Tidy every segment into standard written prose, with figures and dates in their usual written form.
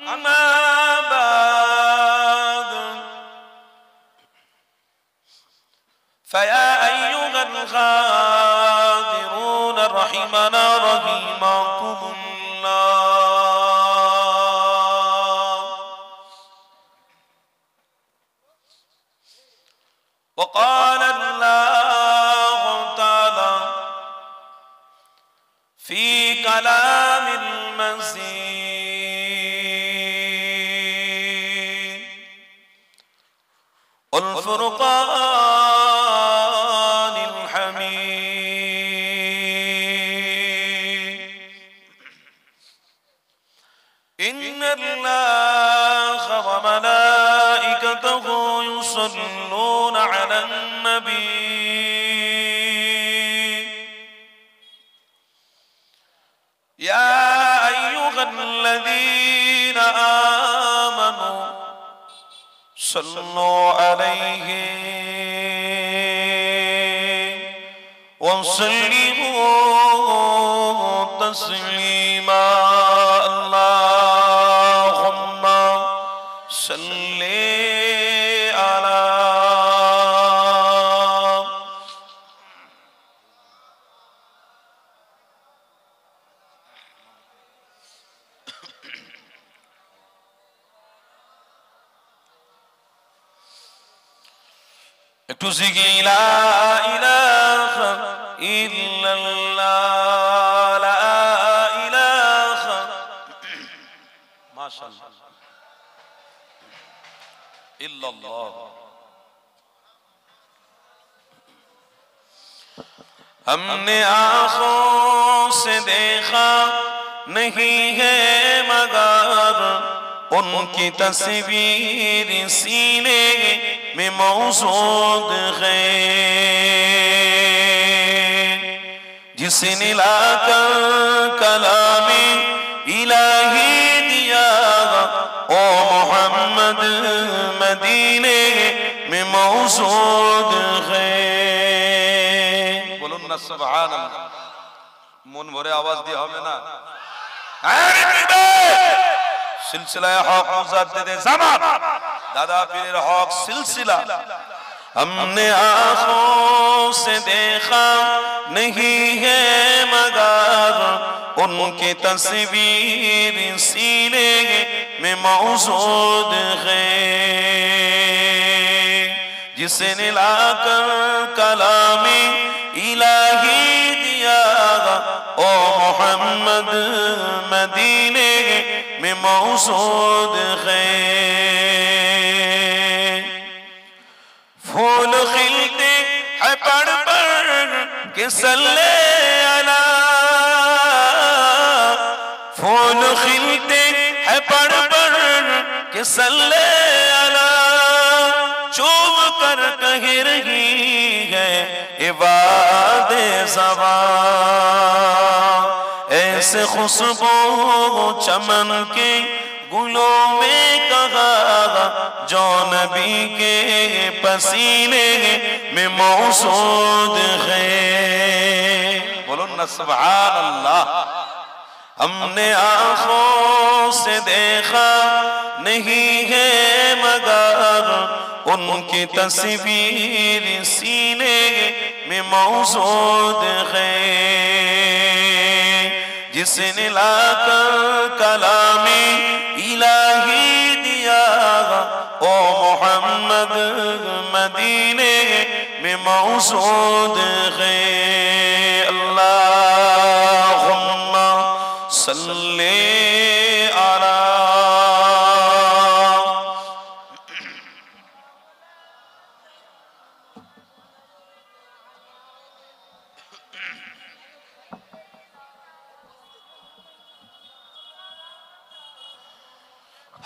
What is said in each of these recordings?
أما بعد فيا أيها الغادرون رحمنا رحمكم الله. وقال الله تعالى في كلام المزيد والفرقان الحميد إن الله وملائكته يصلون على النبي يا أيها الذين آمنوا صلوا عليه وسلموا تسليما. اللهم صل على একটু জিগি লা ইলাহা ইল্লাল্লাহ লা ইলাহা মাশাআল্লাহ इल्लल्लाह। हमने आँखों से देखा नहीं है मगर उनकी तस्वीर सीने में मौजूद है, जिसने लाकर कलामे इलाही दिया ओ मोहम्मद मदीने में मौजूद है। बोलून ना सुभान अल्लाह, मन भरे आवाज दिया হবে না। सिलसिला हक मुजद्दिद ज़मान दादा पीर हक सिलसिला। हमने आँखों से देखा नहीं है मगर उनकी तस्वीर सीने में मौजूद है, जिसने लाकर कलामे इलाही दिया ओ मोहम्मद मदीने में मौजूद है। फूल खिलते हैं पड़ पड़ के सल्ले अला, फूल खिलते हैं पड़ पड़ के सल्ले अला, चुप कर कह रही है इबादे ज़बान, ऐसे खुशबू चमन के गुलों में कहा जो नबी के पसीने में मौजूद है। बोलो ना सुभान अल्लाह। हमने आँखों से देखा नहीं है मगर उनकी तस्वीर सीने में मौजूद है, जिसने लाकर कलामे इलाही दिया ओ मोहम्मद मदीने में मौजूद है। अल्लाहुम्मा सल्ले अला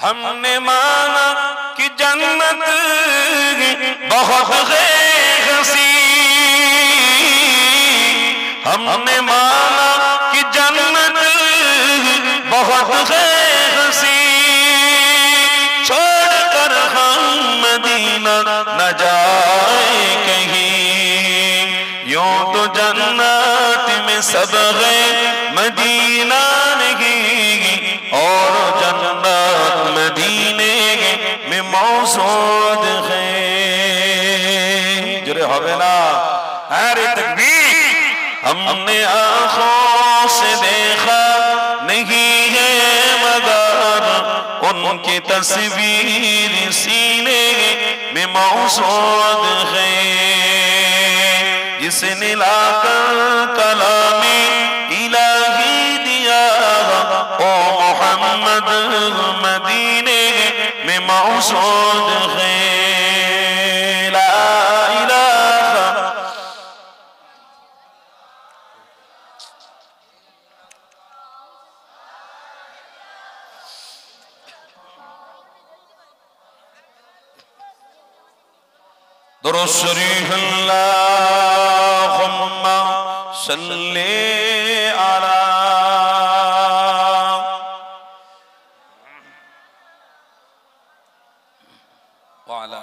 हमने माना कि जन्नत बहुत है हसी, हमने माना कि जन्नत बहुत है हसी, छोड़कर हम मदीना न जाए कहीं, यूं तो जन्नत में सब है मदीना नहीं, और जन्नत मौसूद है। जुरे होवे ना, अरे तकबीर। हमने आँखों से देखा नहीं है मगर उनकी तस्वीर सीने में मौसूद है। जिसने लाकर कलामी इलाही दिया ओ मोहम्मद मदीने में मौसूद है। ला इलाहा दुरूद शरीफ अल्लाहुम्मा सल्ली अला वाला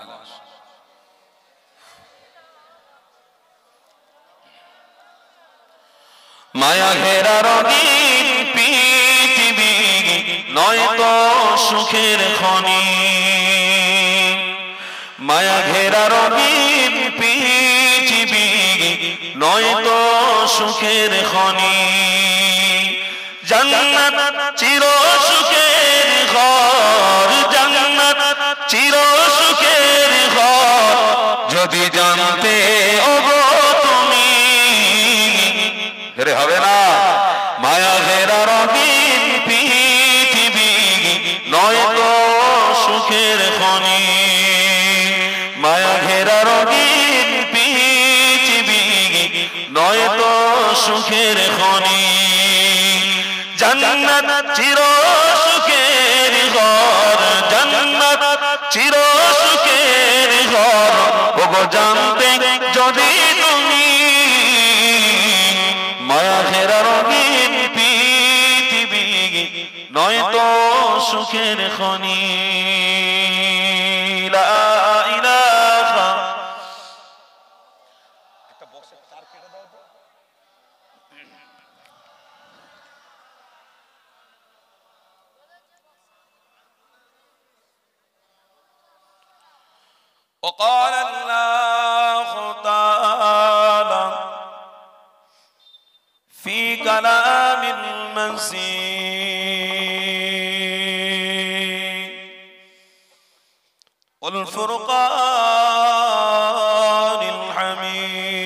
माया घेरा रঙিন পৃথিবী নয়তো সুখের খনি। माया घेरा रঙিন পৃথিবী নয়তো সুখের খনি। জান্নাত চির সুখের ঘর, জান্নাত চির সুখের ঘর যদি জানতে ওগো তুমি। ঘরে হবে না, মায়া ঘেরা রঙিন পৃথিবী নয়তো সুখের খনি। মায়া ঘেরা রঙিন পৃথিবী নয়তো সুখের খনি। জান্নাত চির সুখের ঘর, জান্নাত চির সুখের ঘর ওগো জানতে যদি তুমি। মায়া ঘেরা রঙিন পৃথিবী নয়তো সুখের খনি। লা ইলাহা একটা বক্সের তার কেটে দাও তো। وقال الله تعالى في كلام المزيد والفرقان الحميد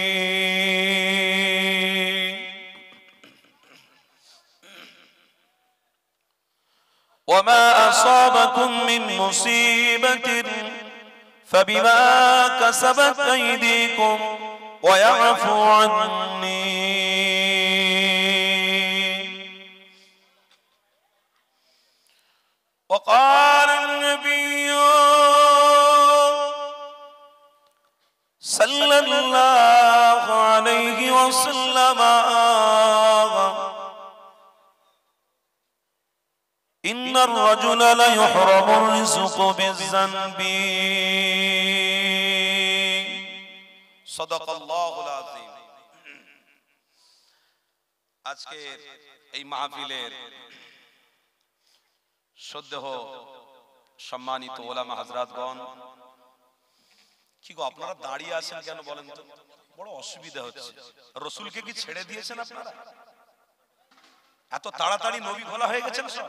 وما أصابكم من مصيبة فبما كسبت أيديكم ويعفو عني وقال النبي صلى الله عليه وسلم إن الرجل ليحرم الرزق بالذنب صدق الله العظيم। আজকে এই মাহফিলের শ্রদ্ধেয় সম্মানিত ওলামা হযরতগণ, কি গো আপনারা দাঁড়িয়ে আছেন কেন বলেন তো? বড় অসুবিধা হচ্ছে। রাসূলকে কি ছেড়ে দিয়েছেন আপনারা? এত তাড়াতাড়ি নবী ভোলা হয়ে গেছেন সব?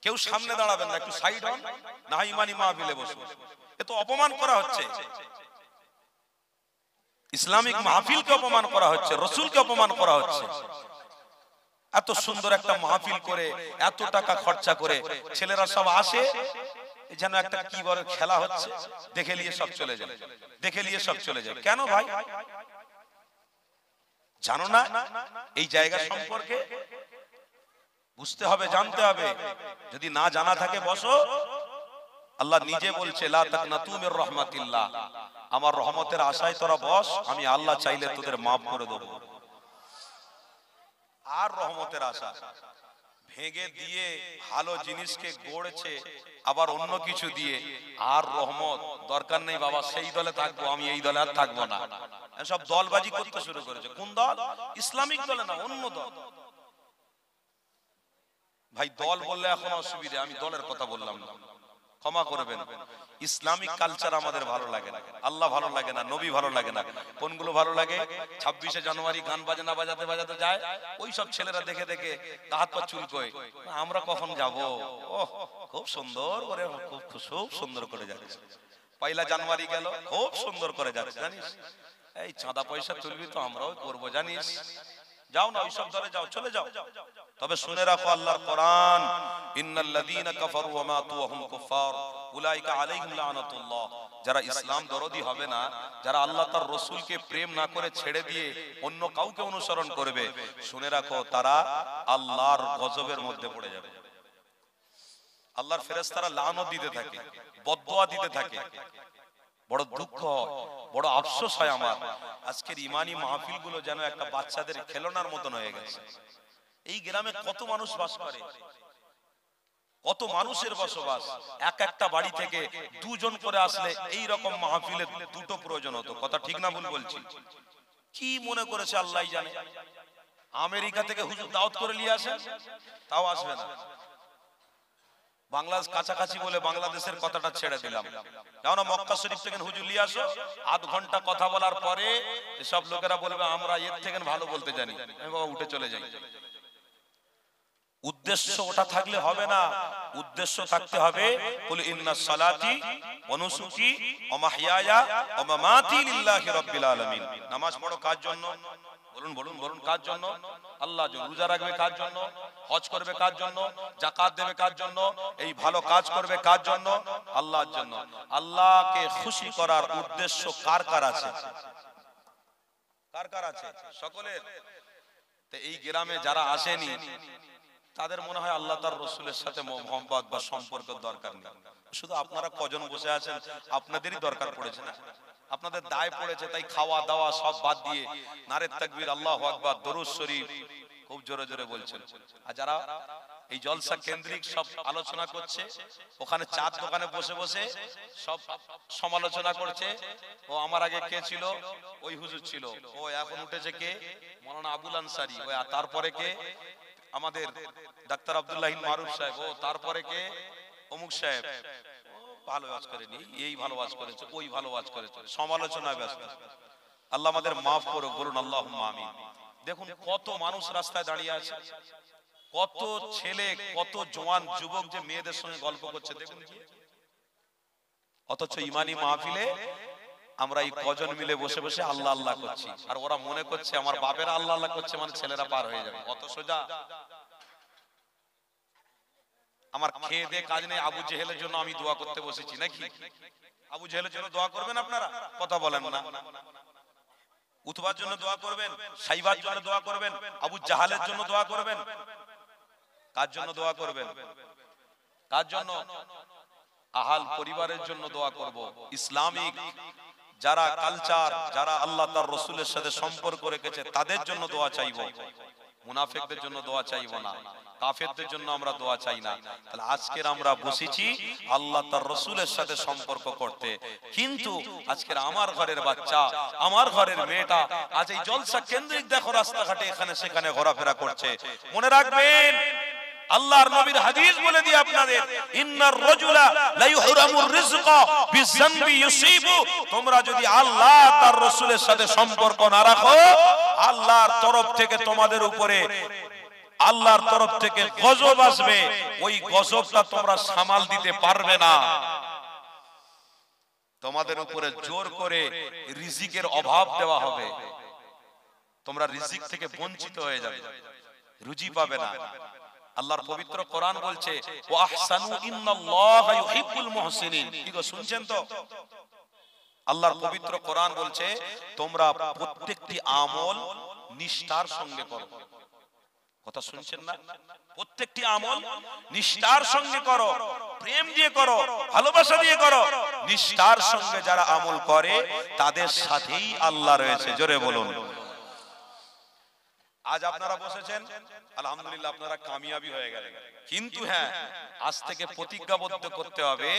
কেউ সামনে দাঁড়াবেন না, একটু সাইড হন, না হয় ইমানি মাহফিলে বসুন। এ তো অপমান করা হচ্ছে, ইসলামিক মাহফিলকে অপমান করা হচ্ছে, রাসূলকে অপমান করা হচ্ছে। এত সুন্দর একটা মাহফিল করে এত টাকা খরচা করে ছেলেরা সব আসে, যেন একটা কি বড় খেলা হচ্ছে, দেখে নিয়ে সব চলে যায়, দেখে নিয়ে সব চলে যায়। কেন ভাই জানো না? এই জায়গা সম্পর্কে বুঝতে হবে, জানতে হবে। যদি না জানা থাকে বসো, আল্লাহ নিজে বলছে লা তাকনাতু মির রাহমাতিল্লাহ, আমার রহমতের আশায় তোরা বস, আমি আল্লাহ চাইলে তোদের maaf করে দেব। আর রহমতের আশা ভেঙে দিয়ে ভালো জিনিসকে গড়েছে আবার অন্য কিছু দিয়ে, আর রহমত দরকার নেই বাবা, সেই দলে থাকবো আমি, এই দলে আর থাকবো না। সব দলবাজি করতে শুরু করেছে। কোন দল? ইসলামিক দলে না, অন্য দল। ভাই দল বললে এখন অসুবিধা, আমি দলের কথা বললাম না। ক্ষমা করবেন। ইসলামিক কালচার আমাদের ভালো লাগে না, আল্লাহ ভালো লাগে না, নবী ভালো লাগে না। কোনগুলো ভালো লাগে? 26শে জানুয়ারি গান বাজনা বাজাতে বাজাতে যায়, ওই সব ছেলেরা দেখে দেখে হাত পা চুলকোয়, আমরা কখন যাব? ওহ খুব সুন্দর করে, খুব সুন্দর করে যাচ্ছে। পয়লা জানুয়ারি গেল, খুব সুন্দর করে যাচ্ছে, জানিস এই চাঁদা পয়সা তুলবি তো আমরাও করবো, জানিস। যাও না ওইসব দলে যাও, চলে যাও। তবে শুনে রাখো আল্লাহর কোরআন, ইন্নাল্লাযীনা কাফারু ওয়া মাতু ওয়া হুম কুফার উলাইকা আলাইহিম লানাতুল্লাহ। যারা ইসলাম দরদি হবে না, যারা আল্লাহ তার রাসূলকে প্রেম না করে ছেড়ে দিয়ে অন্য কাউকে অনুসরণ করবে, শুনে রাখো তারা আল্লাহর গজবের মধ্যে পড়ে যাবে। আল্লাহর ফেরেশতারা লানত দিতে থাকে, বদদোয়া দিতে থাকে। বড় দুঃখ হয়, বড় আফসোস হয় আমার, আজকের ইমানি মাহফিলগুলো যেন একটা বাচ্চাদের খেলনার মতন হয়ে গেছে। এই গ্রামে কত মানুষ বাস করে, কত মানুষের বসবাস, এক একটা বাড়ি থেকে দুজন করে আসলে এই রকম মাহফিলে দুটো প্রয়োজন হতো। কথা ঠিক না ভুল বলছি? কি মনে করেছে আল্লাহই জানে। আমেরিকা থেকে হুজুর দাওয়াত করে নিয়ে আসেন, তাও আসবে না। বাংলাদেশ কাছাকাছি বলে বাংলাদেশের কথাটা ছেড়ে দিলাম। কেননা মক্কা শরীফ থেকে হুজুর নিয়ে আসো, আধ ঘন্টা কথা বলার পরে সব লোকেরা বলবে আমরা এর থেকে ভালো বলতে জানি, আমি বাবা উঠে চলে যাই। উদ্দেশ্য ওটা থাকলে হবে না, উদ্দেশ্য থাকতে হবে কুল ইন্নাস সালাতি ওয়া নুসুকি ওয়া মাহইয়ায়া ওয়া মামাতি লিল্লাহি রাব্বিল আলামিন। নামাজ পড়ো কার জন্য? বলুন বলুন বলুন, কার জন্য? আল্লাহর জন্য। রোজা রাখবে কার জন্য? হজ করবে কার জন্য? যাকাত দেবে কার জন্য? এই ভালো কাজ করবে কার জন্য? আল্লাহর জন্য। আল্লাহকে খুশি করার উদ্দেশ্য কার কার আছে? কার কার আছে? সকলের। তো এই গ্রামে যারা আসেনি তাদের মনে হয় আল্লাহ তার রাসূলের সাথে মহব্বত বা সম্পর্কের দরকার নেই। শুধু আপনারা কজন বসে আছেন, আপনাদেরই দরকার পড়েছে না, আপনাদের দায় পড়েছে, তাই খাওয়া দাওয়া সব বাদ দিয়ে নারে তাকবীর, আল্লাহু আকবার, দরুদ শরীফ খুব জোরে জোরে বলছেন। আর যারা এই জলসা কেন্দ্রিক সব আলোচনা করছে, ওখানে চার দোকানে বসে বসে সব সমালোচনা করছে, ও আমার আগে কে ছিল? ওই হুজুর ছিল, ও এখন উঠেছে কে? মাওলানা আবুল আনসারী, ও তারপরে কে? আমাদের ডাক্তার আব্দুল্লাহ মারুফ সাহেব, ও তারপরে কে? অমুক সাহেব। ভালো ওয়াজ করেনি, এই ভালো ওয়াজ করেছে, ওই ভালো ওয়াজ করেছে, সমালোচনায় ব্যস্ত। আল্লাহ আমাদের মাফ করুক, বলুন আল্লাহুম্মা আমিন। দেখুন কত মানুষ রাস্তায় দাঁড়িয়ে আছে, কত ছেলে, কত জওয়ান যুবক যে মেয়েদের সঙ্গে গল্প করছে দেখুন কি। অথচ ইমানি মাহফিলে আমরা এই কজন মিলে বসে বসে আল্লাহ আল্লাহ করছি, আর ওরা মনে করছে আমার বাপেরা আল্লাহ আল্লাহ করছে মানে ছেলেরা পার হয়ে যাবে। অত সোজা? আমার খেয়ে দিয়ে কাজ নেই, আবু জেহেলের জন্য আমি দোয়া করতে বসেছি নাকি? আবু জেহেলের জন্য দোয়া করবেন আপনারা? কথা বলেন না। উতবার জন্য দোয়া করবেন, সাইবার জন্য দোয়া করবেন, আবু জাহালের জন্য দোয়া করবেন। কার জন্য দোয়া করবেন? কার জন্য? আহাল পরিবারের জন্য দোয়া করব। ইসলামিক যারা কালচার, যারা আল্লাহ তার রাসূলের সাথে সম্পর্ক রেখেছে তাদের জন্য দোয়া চাইবো। মুনাফিকদের জন্য দোয়া চাইবো না, কাফেরদের জন্য আমরা দোয়া চাই না। তাহলে আজকের আমরা বসেছি আল্লাহ তার রাসূলের সাথে সম্পর্ক করতে, কিন্তু আজকের আমার ঘরের বাচ্চা, আমার ঘরের মেয়েটা আজ এই জলসা কেন্দ্রিক দেখো রাস্তাঘাটে এখানে সেখানে ঘোরাফেরা করছে। মনে রাখবেন আল্লাহর নবীর হাদিস বলে দিই আপনাদের, ইন্নার রাজুলা লা ইহরামুর রিজকা বিযানবি ইউসিবু। তোমরা যদি আল্লাহ তার রাসূলের সাথে সম্পর্ক না রাখো, আল্লাহর তরফ থেকে তোমাদের উপরে, আল্লাহর তরফ থেকে গজব আসবে, ওই গজবটা তোমরা সামাল দিতে পারবে না। তোমাদের উপরে জোর করে রিজিকের অভাব দেওয়া হবে, তোমরা রিজিক থেকে বঞ্চিত হয়ে যাবে, রুজি পাবে না। আল্লাহর পবিত্র কোরআন বলছে ওয়া আহসানু ইন্নাল্লাহা ইউহিব্বুল মুহসিনিন। কি গো শুনছেন তো? আল্লাহর পবিত্র কোরআন বলছে তোমরা প্রত্যেকটি আমল নিষ্ঠার সঙ্গে করো। কথা শুনছেন না? প্রত্যেকটি আমল নিষ্ঠার সঙ্গে করো, প্রেম দিয়ে করো, ভালোবাসা দিয়ে করো। নিষ্ঠার সঙ্গে যারা আমল করে তাদের সাথেই আল্লাহ রয়েছে। জোরে বলুন। আজ আপনারা বসেছেন, আলহামদুলিল্লাহ আপনারা কামিয়াবি হয়ে গেলেন, কিন্তু হ্যাঁ আজ থেকে প্রতিজ্ঞাবদ্ধ করতে হবে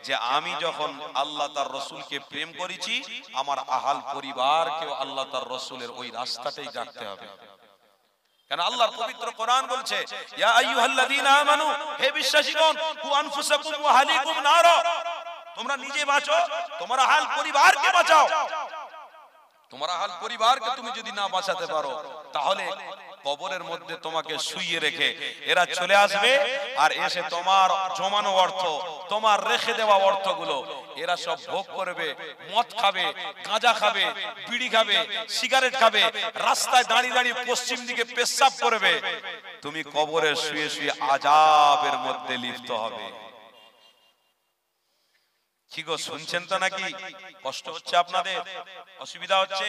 যে আমি যখন আল্লাহ তার রাসূলকে প্রেম করেছি, আমার আহাল পরিবারকেও আল্লাহ তার রাসূলের ওই রাস্তাতেই রাখতে হবে। কেন আল্লাহর পবিত্র কোরআন বলছে ইয়া আইয়ুহাল্লাযীনা আমানু, হে বিশ্বাসীগণ, কু আনফুসাকুম ওয়া আহলিকুম নার, তোমরা নিজে বাঁচো, তোমার আহল পরিবারকে বাঁচাও। তোমার আহল পরিবারকে তুমি যদি না বাঁচাতে পারো, তাহলে কবরের মধ্যে তোমাকে শুইয়ে রেখে এরা চলে আসবে, আর এসে তোমার জমানো অর্থ, তোমার রেখে দেওয়া অর্থগুলো এরা সব ভোগ করবে, মদ খাবে, গাঁজা খাবে, বিড়ি খাবে, সিগারেট খাবে, রাস্তায় দাঁড়িয়ে দাঁড়িয়ে পশ্চিম দিকে পেশাব করবে। তুমি কবরে শুয়ে শুয়ে আযাবের মধ্যে লিপ্ত হবে। কি গো, শুনছেন তো নাকি? কষ্ট হচ্ছে আপনাদের, অসুবিধা হচ্ছে?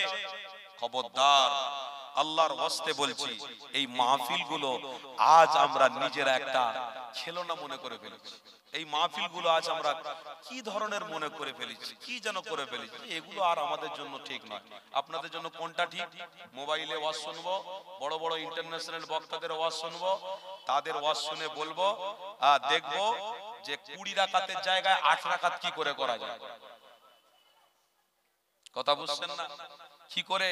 খবরদার, আল্লাহর ওয়াস্তে বলছি, এই মাহফিলগুলো আজ আমরা নিজেরা একটা খেলনা মনে করে ফেলেছি। এই মাহফিলগুলো আজ আমরা কি ধরনের মনে করে ফেলেছি, কি যেন করে ফেলেছি। এগুলো আর আমাদের জন্য ঠিক নয়। আপনাদের জন্য কোনটা ঠিক? মোবাইলে ওয়াজ শুনবো, বড় বড় ইন্টারন্যাশনাল বক্তাদের ওয়াজ শুনবো, তাদের ওয়াজ শুনে বলবো, দেখবো যে 20 রাকাতের জায়গায় 8 রাকাত কি করে করা যায়। কথা বুঝছেন না? কি করে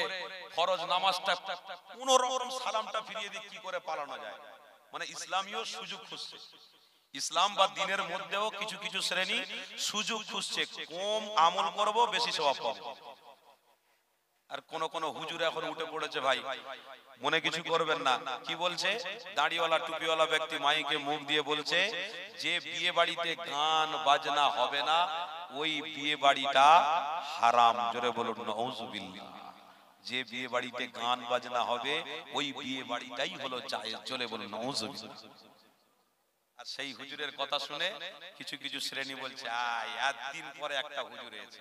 ফরজ নামাজটা কোন রকম সালামটা ফিরিয়ে দিয়ে কি করে পালানো যায়। মানে ইসলামীয় সুযোগ খুঁজছে। ইসলাম বা দ্বীনের মধ্যেও কিছু কিছু শ্রেণী সুযোগ খুঁজছে, কম আমল করব, বেশি সওয়াব পাবো। আর কোন কোন হুজুর এখন উঠে পড়েছে, ভাই মনে কিছু করবেন না, কি বলছে? দাড়িওয়ালা টুপিওয়ালা ব্যক্তি মাইকে মুখ দিয়ে বলছে যে বিয়ে বাড়িতে গান বাজনা হবে না, ওই বিয়ে বাড়িটা হারাম। জোরে বলুন নাউযুবিল্লাহ। যে বিয়ে বাড়িতে গান বাজনা হবে, ওই বিয়ে বাড়িটাই হলো জায়েজ। জোরে বলুন নাউযুবিল্লাহ। আর সেই হুজুরের কথা শুনে কিছু কিছু শ্রেণী বলছে, একদিন পরে একটা হুজুর এসেছে,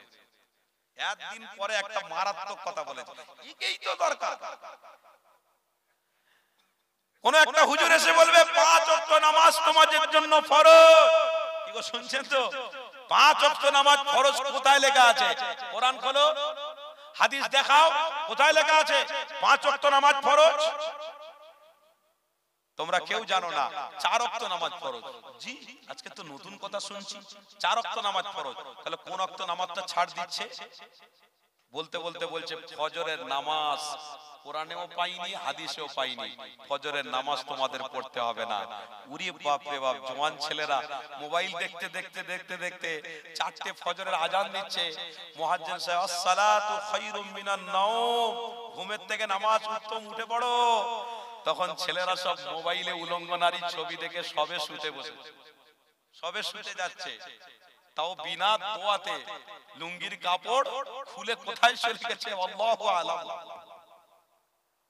একদিন পরে একটা মারাত্মক কথা বলেছে, একেই তো দরকার। কোন একটা হুজুর এসে বলবে 5 ওয়াক্ত নামাজ তোমাদের জন্য ফরজ। কি গো, শুনছেন তো? 5 ওয়াক্ত নামাজ ফরজ কোথায় লেখা আছে? কোরআন খোলো, হাদিস দেখাও, কোথায় লেখা আছে 5 ওয়াক্ত নামাজ ফরজ? তোমরা কেউ জানো না 4 ওয়াক্ত নামাজ ফরজ। জি, আজকে তো নতুন কথা শুনছি, 4 ওয়াক্ত নামাজ ফরজ। তাহলে কোন ওয়াক্ত নামাজটা ছাড় দিচ্ছে? বলতে বলতে বলছে ফজরের নামাজ কোরআনেও পাইনি, হাদিসেও পাইনি, ফজরের নামাজ তোমাদের পড়তে হবে না। উরি বাপ রে বাপ, জওয়ান ছেলেরা মোবাইল দেখতে দেখতে দেখতে দেখতে 4টে ফজরের আজান দিচ্ছে, মুয়াজ্জিন সাহেব আসসালাতু খায়রুম মিনান নাওম, ঘুমের থেকে নামাজ উত্তম, উঠে পড়ো। তখন ছেলেরা সব মোবাইলে উলঙ্গ নারীর ছবি দেখে সবে শুতে বসেছে, সবে শুতে যাচ্ছে, তাও বিনা দোয়াতে লুঙ্গির কাপড় খুলে কোথায় চলে গেছে আল্লাহু আলাম।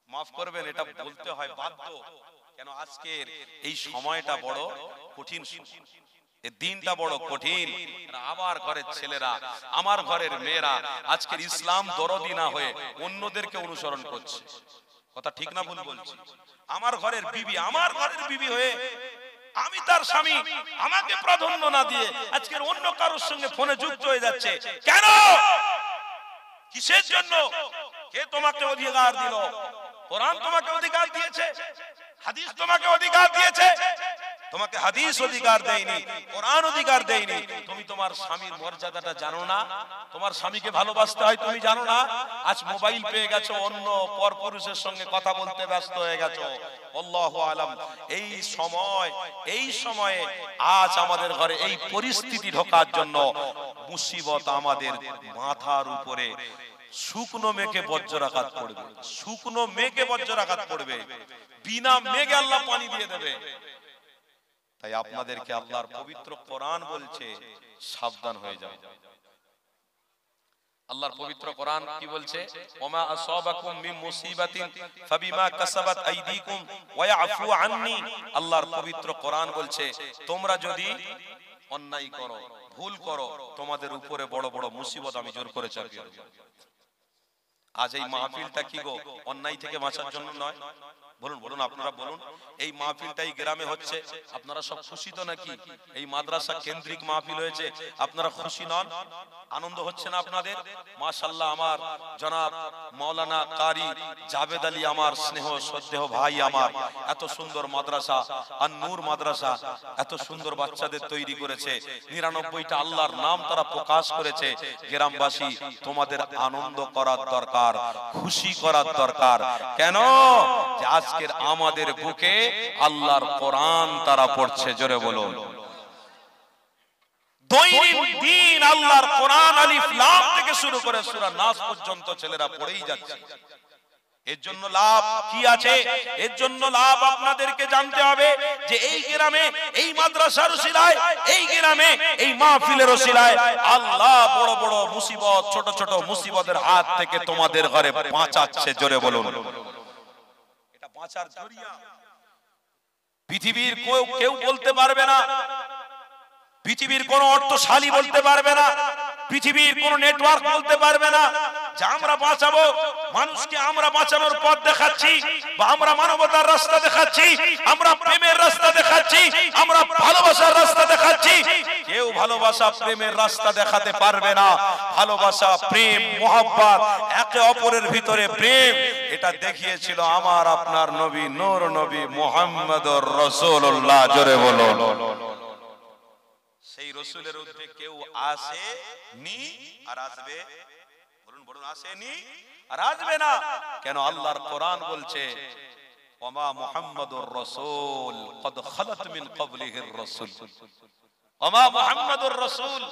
মাফ করবেন, এটা বলতে হয় বাধ্য। কেন আজকের এই সময়টা বড় কঠিন, এই দিনটা বড় কঠিন। আমার ঘরের ছেলেরা, আমার ঘরের মেয়েরা আজকের ইসলাম দরদি না হয়ে অন্যদেরকে অনুসরণ করছে। কথা ঠিক না ভুল বলছি? আমার ঘরের বিবি হয়ে আমি তার স্বামী, আমাকে প্রাধান্য না দিয়ে আজকের অন্য কারোর সঙ্গে ফোনে যুক্ত হয়ে যাচ্ছে। কেন? কিসের জন্য? কে তোমাকে অধিকার দিল? কোরআন তোমাকে অধিকার দিয়েছে, হাদিস তোমাকে অধিকার দিয়েছে? তোমাকে হাদিস অধিকার দেয়নি, কোরআন অধিকার দেয়নি। তুমি তোমার স্বামীর মর্যাদাটা জানো না? তোমার স্বামীকে ভালোবাসতে হয় তুমি জানো না? আজ মোবাইল পেয়ে গেছো, অন্য পরপুরুষের সঙ্গে কথা বলতে ব্যস্ত হয়ে গেছো। আল্লাহু আলাম। এই সময়ে আজ আমাদের ঘরে এই পরিস্থিতি ঢোকার জন্য মুসিবত আমাদের মাথার উপরে। শুকনো মেঘে বজ্রাঘাত পড়বে, শুকনো মেঘে বজ্রাঘাত পড়বে, বিনা মেঘে আল্লাহ পানি দিয়ে দেবে। তাই আপনাদেরকে আল্লাহর পবিত্র কোরআন বলছে সাবধান হয়ে যাও। আল্লাহর পবিত্র কোরআন কি বলছে? ওমা আসাবাকুম মিন মুসিবাতিন ফাবিমা কাসাবাত আইদিকুম ওয়া ইয়াফু আননি। আল্লাহর পবিত্র কোরআন বলছে তোমরা যদি অন্যায় করো, ভুল করো, তোমাদের উপরে বড় বড় মুসিবত আমি জোর করে চাপিয়ে দেব। আজ এই মাহফিলটা কি গো অন্যায় থেকে বাঁচার জন্য নয়? বলুন বলুন, আপনারা বলুন। এই মাহফিলটাই গ্রামে হচ্ছে, আপনারা সব খুশি তো নাকি? এই মাদ্রাসা কেন্দ্রিক মাহফিল হয়েছে, আপনারা খুশি নন? আনন্দ হচ্ছে না আপনাদের? মাশাআল্লাহ, আমার জনাব মাওলানা কারি জাবেদ আলী, আমার স্নেহ শ্রদ্ধেয় ভাই, আমার এত সুন্দর মাদ্রাসা আন-নূর মাদ্রাসা, এত সুন্দর বাচ্চাদের তৈরি করেছে, 99টা আল্লাহর নাম তারা প্রকাশ করেছে। গ্রামবাসী, তোমাদের আনন্দ করার দরকার, খুশি করার দরকার। কেন? যে আজ আজকের আমাদের বুকে আল্লাহর কোরআন তারা পড়ছে, জোরে বলুন। দৈনন্দিন আল্লাহর কোরআন আলিফ লাম থেকে শুরু করে সূরা নাস পর্যন্ত ছেলেরা পড়েই যাচ্ছে। এর জন্য লাভ কি আছে? এর জন্য লাভ আপনাদেরকে জানতে হবে যে এই গ্রামে, এই মাদ্রাসার উসিলায়, এই গ্রামে, এই মাহফিলের উসিলায় আল্লাহ বড় বড় মুসিবত, ছোট ছোট মুসিবতের হাত থেকে তোমাদের ঘরে বাঁচাচ্ছে, জোরে বলুন। এটা বাঁচার জরিয়া পৃথিবীর কেউ বলতে পারবে না, পৃথিবীর কোন অর্থশালী বলতে পারবে না, পৃথিবীর কোন নেটওয়ার্ক বলতে পারবে না যে আমরা বাঁচাবো মানুষকে, আমরা বাঁচানোর পথ দেখাচ্ছি, বা আমরা মানবতার রাস্তা দেখাচ্ছি, আমরা প্রেমের রাস্তা দেখাচ্ছি, আমরা ভালোবাসার রাস্তা দেখাচ্ছি। কেউ ভালোবাসা প্রেমের রাস্তা দেখাতে পারবে না। ভালোবাসা, প্রেম, মোহাব্বত, একে অপরের ভিতরে প্রেম, এটা দেখিয়েছিল আমার আপনার নবী, নূর নবী মুহাম্মদুর রাসূলুল্লাহ, জোরে বলুন। সেই রাসূলের উদ্দেশ্যে কেউ আসেনি আর আসবে, বলুন বলুন, আসেনি আর আসবে না। কেন? আল্লাহর কোরআন বলছে ওমা মুহাম্মাদুর রাসূল কদ খালাত মিন ক্বাবলিহির রাসূল, ওমা মুহাম্মাদুর রাসূল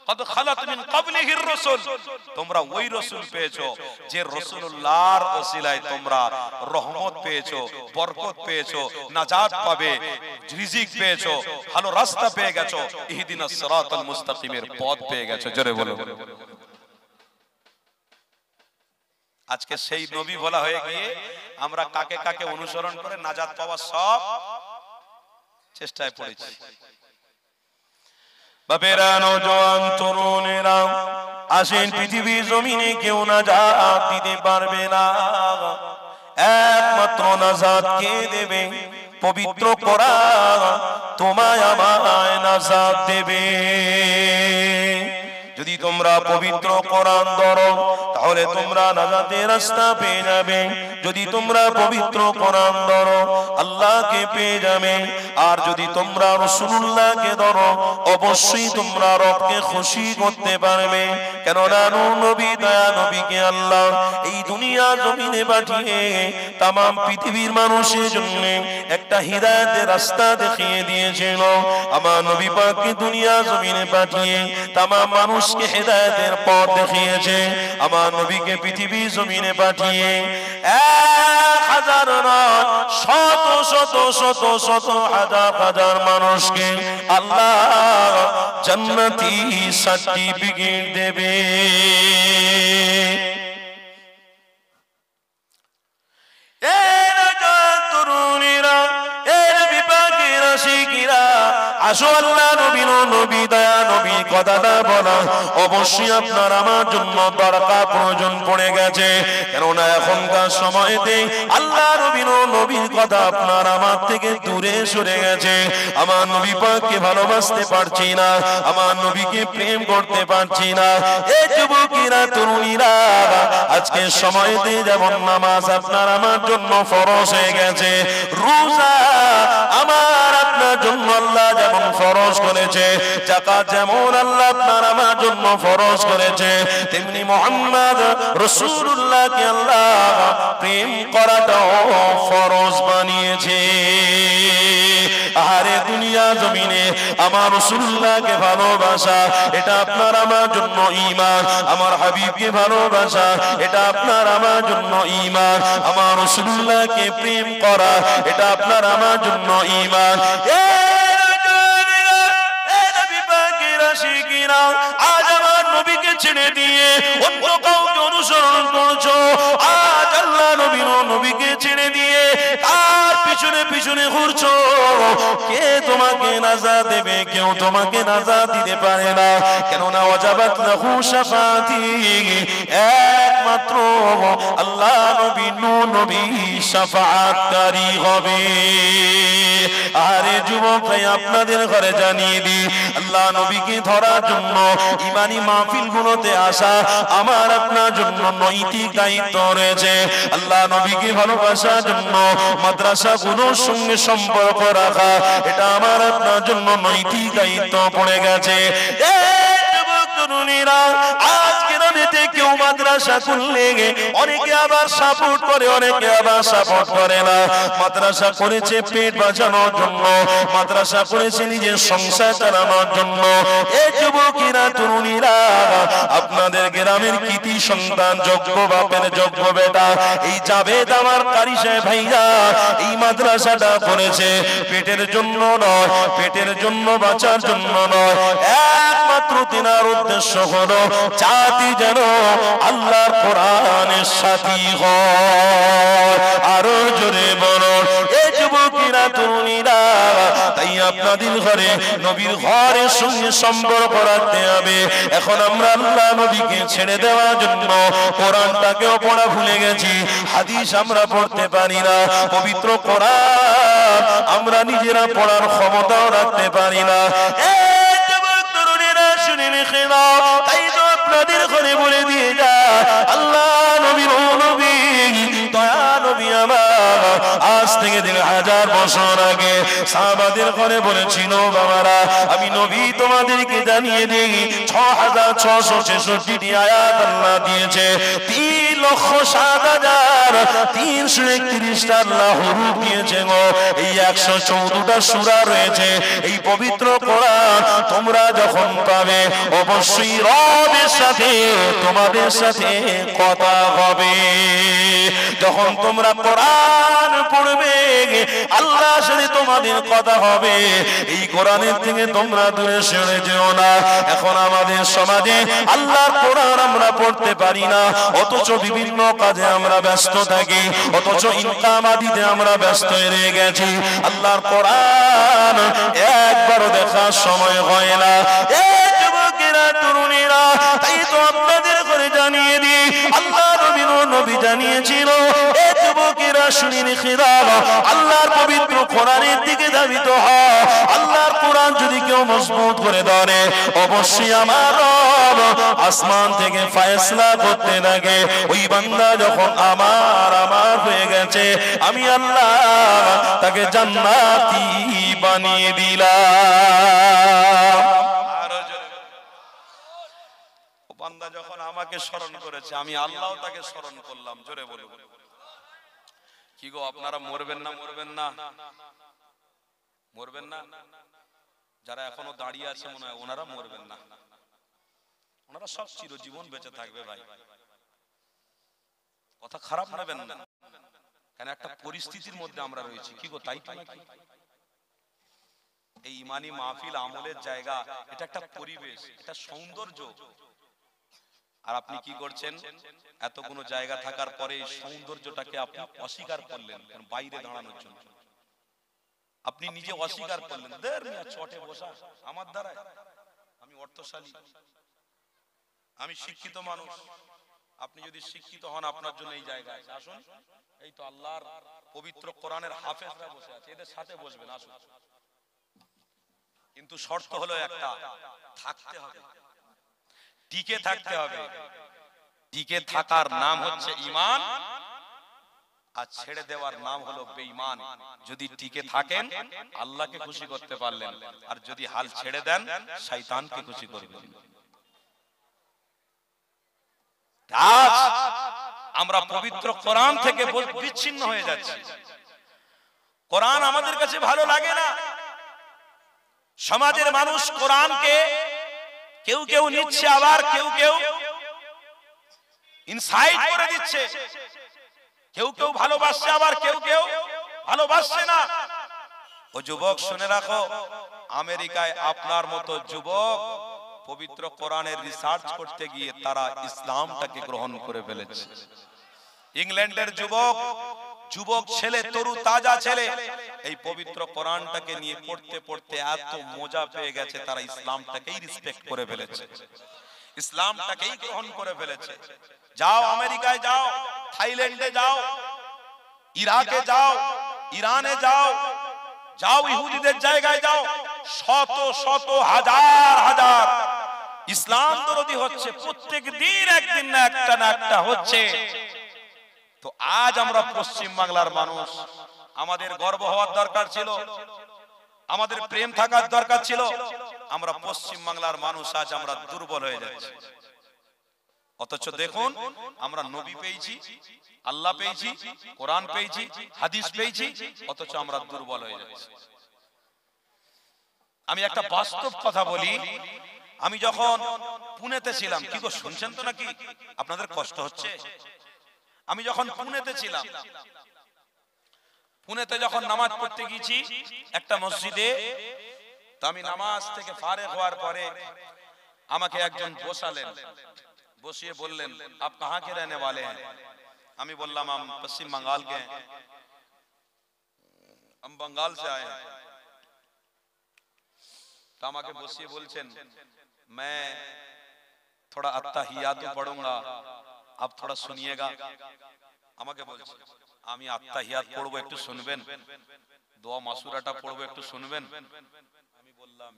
কদ খালাত মিন ক্বাবলিহির রাসূল। তোমরা ওই রাসূল পেয়েছো যে রাসূলুল্লাহর ওসিলায় তোমরা রহমত পেয়েছো, বরকত পেয়েছো, নাজাত পাবে, রিজিক পেয়েছো, ভালো রাস্তা পেয়ে গেছো, ইহদিনাস সিরাতাল মুস্তাকিমের পথ পেয়ে গেছো, জোরে বলুন। আজকে সেই নবী বলা হয়ে গিয়ে আমরা কাকে কাকে অনুসরণ করে নাজাত পাওয়ার সব চেষ্টায় পড়েছি। বাপেরা, নওজোয়ান তরুণেরা, আসেন, পৃথিবীর জমিনে কেউ নাজাত দিতে পারবে না। একমাত্র নাজাত কে দেবে? পবিত্র কোরআন তোমায় আমায় নাজাত দেবে। যদি তোমরা পবিত্র কোরআন ধরো তাহলে তোমরা নাজাতের রাস্তা পেয়ে যাবে। যদি তোমরা পবিত্র কোরআন ধরো আল্লাহকে পেয়ে যাবে। আর যদি তোমরা রাসূলুল্লাহকে ধরো অবশ্যই তোমরা রবকে খুশি করতে পারবে। কেননা নবী, দয়া নবীকে আল্লাহ এই দুনিয়া জমিনে পাঠিয়ে তাম পৃথিবীর মানুষের জন্য একটা হিদায়াতের রাস্তা দেখিয়ে দিয়েছিল। আমার নবী পাককে দুনিয়া জমিনে পাঠিয়ে তাম মানুষকে হিদায়াতের পথ দেখিয়েছে। আমার নবীকে পৃথিবীর জমিনে পাঠিয়ে 1000 নয়, শত শত শত শত হাজার হাজার মানুষকে আল্লাহ জান্নাতি সার্টিফিকেট দেবে। আসো আল্লাহ নবীর নবী, দয়া নবী কথাটা বলা অবশ্যই আপনার আমার জন্য দরকার, প্রয়োজন পড়ে গেছে। কেননা এখনকার সময়তে আল্লাহ নবীর নবীর কথা আপনার আমার থেকে দূরে সরে গেছে। আমার নবী পাককে ভালোবাসতে পারছি না, আমার নবীকে প্রেম করতে পারছি না। এই যুবকেরা, তরুণীরা, আজকে সময়তে যেমন নামাজ আপনার আমার জন্য ফরজ হয়ে গেছে, রোজা আমার আপনার জন্য আল্লাহ যেমন ফরজ করেছে, যাকাত যেমন আল্লাহ আপনার আমার জন্য ফরজ করেছে, তেমনি মুহাম্মদ রাসূলুল্লাহকে আল্লাহ প্রেম করাটাও ফরজ বানিয়েছে। আরে দুনিয়া জমিনে আমার রাসূলুল্লাহকে ভালোবাসা, এটা আপনার আমার জন্য ঈমান। আমার হাবিবকে ভালোবাসা, এটা আপনার আমার জন্য ঈমান। আমার রাসূলুল্লাহকে প্রেম করা, এটা আপনার আমার জন্য ঈমান। আজ আমার নবীকে ছেড়ে দিয়ে অন্য কাউকে অনুসরণ করছো। আজ আল্লাহ নবীর নবীকে ছেড়ে দিয়ে তার পিছনে পিছনে ঘুরছো। কে তোমাকে নাজাত দেবে? কেউ তোমাকে নাজাত দিতে পারে না। কেননা ওয়াজাবাত লাহু শাফাআতি, একমাত্র আল্লাহ নবী, নূর নবী শাফাআতকারী হবে। আরে যুবক ভাই, আপনাদের ঘরে জানিয়ে দিই, আল্লাহ নবীকে ধরার জন্য ইমানি মাহফিল গুলোতে আসা আমার আপনার জন্য নৈতিক দায়িত্ব রয়েছে। আল্লাহ নবীকে ভালোবাসার জন্য মাদ্রাসা গুলোর সঙ্গে সম্পর্ক রাখা, এটা আমার আপনার জন্য নৈতিক দায়িত্ব পড়ে গেছে। তরুণীরা আজকে রাতে কেউ মাদ্রাসা খুললে অনেকে আবার সাপোর্ট করে, অনেকে আবার সাপোর্ট করে না। মাদ্রাসা করেছে পেট বাঁচানোর জন্য, মাদ্রাসা করেছে নিজের সংসার চালানোর জন্য। এই যুবকেরা তরুণীরা, আপনাদের গ্রামের কৃতি সন্তান, যোগ্য বাপের যোগ্য বেটা এই জাভেদ আমার কারি সাহেব ভাইয়া এই মাদ্রাসাটা করেছে পেটের জন্য নয়, পেটের জন্য বাঁচার জন্য নয়, একমাত্র তিনার উদ্দেশ্য হলো জাতি যেন আল্লাহর কোরআনের সাথী হয়। আরো জোরে বলো এই যুবকেরা তরুণীরা, তাই আপনাদের ঘরে নবীর ঘরের সঙ্গে সম্পর্ক রাখতে হবে। এখন আমরা আল্লাহ নবীকে ছেড়ে দেওয়ার জন্য কোরআনটাকেও পড়া ভুলে গেছি, হাদিস আমরা পড়তে পারি না, পবিত্র কোরআন আমরা নিজেরা পড়ার ক্ষমতাও রাখতে পারি না। এই যুবক তরুণীরা শুনে রেখে দাও, তাই তো আপনাদের ঘরে বলে দিয়ে যা আল্লাহ নবীর নবী দয়া নবী আমার আজ থেকে 1000 বছর আগে সাহাবাদের ঘরে বলেছিল, বাবারা আমি নবী তোমাদেরকে জানিয়ে দিই 6666টি আয়াত আল্লাহ দিয়েছে, 3,07,331টা আল্লাহ হুরুফ দিয়েছে গো। এই 114টা সূরা রয়েছে এই পবিত্র কোরআন। তোমরা যখন পাবে অবশ্যই রবের সাথে তোমাদের সাথে কথা হবে। যখন তোমরা কোরআন পড়বে আল্লাহর সাথে তোমাদের কথা হবে। এই কোরআনের থেকে তোমরা দূরে সরে যেও না। এখন আমাদের সমাজে আল্লাহর কোরআন আমরা পড়তে পারি না, অথচ বিভিন্ন কাজে আমরা ব্যস্ত থাকি, অথচ ইনকাম আদিতে আমরা ব্যস্ত হয়ে গেছি। আল্লাহর কোরআন একবারও দেখার সময় হয় না। এই যুবকেরা তরুণীরা, তাই তো আপনাদের করে জানিয়ে দিই আল্লাহ নবী জানিয়েছিল, এই যুবকেরা শুনে রেখে দাও আল্লাহর পবিত্র কোরআনের দিকে ধাবিত হও। আল্লাহর কোরআন যদি কেউ মজবুত করে ধরে অবশ্যই আমার রব আসমান থেকে ফয়সালা করতে লাগে। ওই বান্দা যখন আমার হয়ে গেছে, আমি আল্লাহ তাকে জান্নাতি বানিয়ে দিলাম। বান্দা যখন আমাকে স্মরণ করেছে, আমি আল্লাহ তাকে স্মরণ করলাম। জোরে বলুন। কি গো আপনারা মরবেন না? মরবেন না? মরবেন না? যারা এখনো দাঁড়িয়ে আছে মনে হয় ওনারা মরবেন না, ওনারা সব চিরজীবন বেঁচে থাকবে। ভাই কথা খারাপ নেবেন না, কেন একটা পরিস্থিতির মধ্যে আমরা রয়েছি। কি গো তাই তো নাকি? এই ইমানি মাহফিল আমলের জায়গা, এটা একটা পরিবেশ, এটা সৌন্দর্য। আর আপনি কি করছেন? এতগুলো জায়গা থাকার পরে এই সৌন্দর্যটাকে আপনি অস্বীকার করলেন বাইরে দাঁড়ানোর জন্য। আপনি নিজে অস্বীকার করলেন, দের মিয়া চটে বসা আমার দ্বারায়, আমি অর্থশালী, আমি শিক্ষিত মানুষ। আপনি যদি শিক্ষিত হন আপনার জন্য এই জায়গায় আসুন। এই তো আল্লাহর পবিত্র কোরআনের হাফেজরা বসে আছে, এদের সাথে বসবেন আসুন। কিন্তু শর্ত হলো একটা, থাকতে হবে, টিকে থাকতে হবে। টিকে থাকার নাম হচ্ছে ঈমান, আর ছেড়ে দেওয়ার নাম হলো বেঈমান। যদি টিকে থাকেন আল্লাহকে খুশি করতে পারলেন, আর যদি হাল ছেড়ে দেন শয়তানকে খুশি করবেন। আজ আমরা পবিত্র কোরআন থেকে বিচ্ছিন্ন হয়ে যাচ্ছি। কোরআন আমাদের কাছে ভালো লাগে না। সমাজের মানুষ কোরআনকে কেউ কেউ নিচ্ছে, আবার কেউ কেউ ইনসাইড করে দিচ্ছে। কেউ কেউ ভালোবাসছে, আবার কেউ কেউ ভালোবাসছে না। ও যুবক শুনে রাখো, আমেরিকায় আপনার মতো যুবক পবিত্র কোরআনের রিসার্চ করতে গিয়ে তারা ইসলামটাকে গ্রহণ করে ফেলেছে। ইংল্যান্ডের যুবক ছেলে, তরু তাজা ছেলে, এই পবিত্র কোরআনটাকে নিয়ে পড়তে পড়তে এত মজা পেয়ে গেছে, তারা ইসলামটাকেই রেসপেক্ট করে ফেলেছে, ইসলামটাকেই গ্রহণ করে ফেলেছে। যাও আমেরিকায় যাও, থাইল্যান্ডে যাও, ইরাকে যাও, ইরানে যাও, যাও ইহুদিদের জায়গায় যাও, শত শত হাজার হাজার ইসলাম বিরোধী হচ্ছে। প্রত্যেক দিন একদিন না একটা হচ্ছে। তো আজ আমরা পশ্চিম বাংলার মানুষ, আমাদের গর্ব হওয়ার দরকার ছিল, আমাদের প্রেম থাকার দরকার ছিল। আমরা পশ্চিম বাংলার মানুষ আজ আমরা দুর্বল হয়ে যাচ্ছি। অথচ দেখুন আমরা নবী পেয়েছি, আল্লাহ পেয়েছি, কোরআন পেয়েছি, হাদিস পেয়েছি, অথচ আমরা দুর্বল হয়ে যাচ্ছি। আমি একটা বাস্তব কথা বলি, আমি যখন পুনেতে ছিলাম, কি গো শুনছেন তো নাকি? আপনাদের কষ্ট হচ্ছে? আমি যখন পুনেতে ছিলাম, পুনেতে যখন নামাজ পড়তে গিয়েছি একটা মসজিদে, তো আমি নামাজ থেকে ফারেগ হওয়ার পরে আমাকে একজন বসালেন, বসিয়ে বললেন আপ কাহা কে रहने वाले हैं? আমি বললাম हम पश्चिम बंगाल के हैं, हम बंगाल से आए हैं। तो আমাকে বসিয়ে বলছেন मैं थोड़ा अत्ताहियातु पढ़ूंगा, आप थोड़ा सुनिएगा। আমাকে বলছে আমি আত্তাহিয়াত পড়বো, একটু শুনবেন, দোয়া মাসুরাটা পড়বো, একটু শুনবেন। আমি বললাম